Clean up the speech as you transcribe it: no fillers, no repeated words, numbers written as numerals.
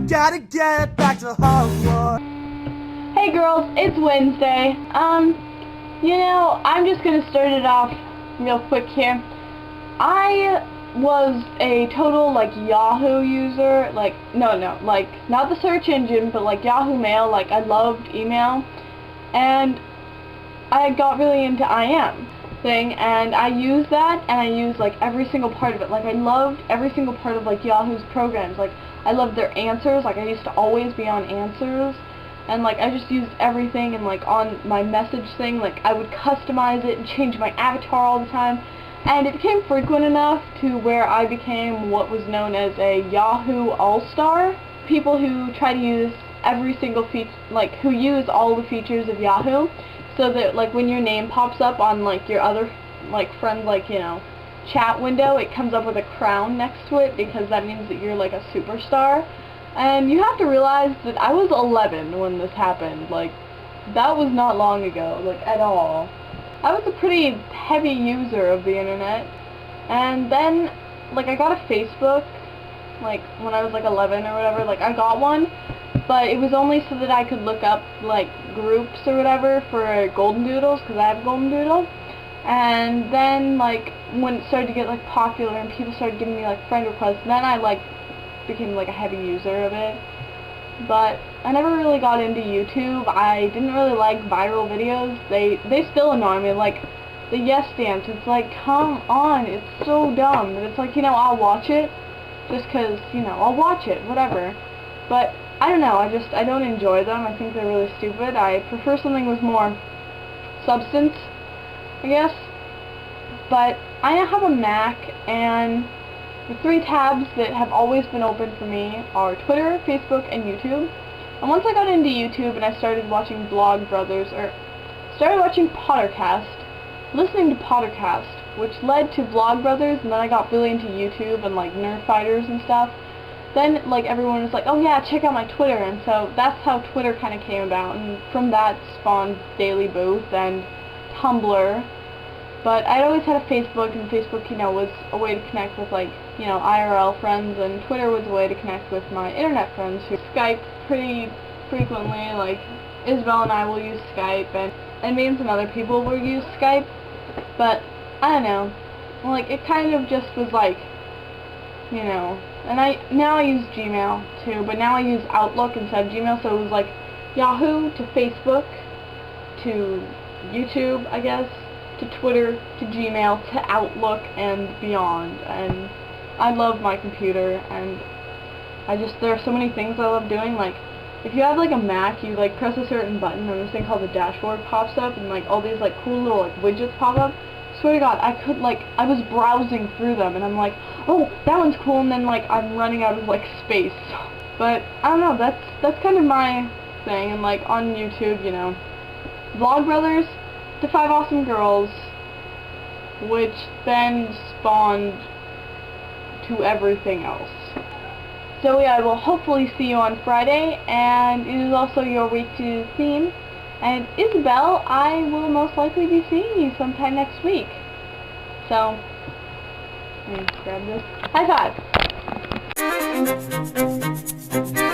gotta get back to Hogwarts. Hey girls, it's Wednesday. I'm just gonna start it off real quick here. I was a total, Yahoo user, not the search engine, but, Yahoo Mail, I loved email, and I got really into IM thing, and I used that, and I used, every single part of it. I loved every single part of, Yahoo's programs. I loved their answers. I used to always be on answers, and, I just used everything, and, on my message thing, I would customize it and change my avatar all the time, and it became frequent enough to where I became what was known as a Yahoo ALLSTAR. People who try to use every single feature, who use all the features of Yahoo, so that, when your name pops up on, your other, friends, chat window, it comes up with a crown next to it, because that means that you're, a superstar. And you have to realize that I was 11 when this happened. That was not long ago, at all. I was a pretty heavy user of the internet, and then, I got a Facebook, when I was, 11 or whatever, I got one, but it was only so that I could look up, groups or whatever for golden doodles, because I have a golden doodle. And then, when it started to get, popular and people started giving me, friend requests, then I, became, a heavy user of it. But I never really got into YouTube. I didn't really like viral videos. They still annoy me, the yes dance. It's come on, it's so dumb. But it's I'll watch it, just because, I'll watch it, whatever. But I don't know, I don't enjoy them. I think they're really stupid. I prefer something with more substance, I guess. But I have a Mac, and the three tabs that have always been open for me are Twitter, Facebook, and YouTube. And once I got into YouTube and I started watching started watching Pottercast, listening to Pottercast, which led to Vlogbrothers, and then I got really into YouTube and Nerf Fighters and stuff. Then, everyone was oh yeah, check out my Twitter, and so that's how Twitter kind of came about, and from that spawned Daily Booth and Tumblr. But I'd always had a Facebook, and Facebook, was a way to connect with, IRL friends, and Twitter was a way to connect with my internet friends who Skype pretty frequently. Isabel and I will use Skype, and me and some other people will use Skype, but I don't know. It kind of just was and now I use Gmail too, but now I use Outlook instead of Gmail, so it was Yahoo to Facebook to YouTube, I guess, to Twitter to Gmail to Outlook and beyond. And I love my computer, and there are so many things I love doing. If you have a Mac, you press a certain button and this thing called the dashboard pops up, and all these cool little widgets pop up. Swear to God, I was browsing through them, and I'm oh, that one's cool, and then I'm running out of space. But I don't know, that's kind of my thing. And on YouTube, Vlogbrothers to 5 Awesome Girls, which then spawned to everything else. Zoe, I will hopefully see you on Friday, and it is also your week to theme. And Isabel, I will most likely be seeing you sometime next week. So, let me grab this. High five!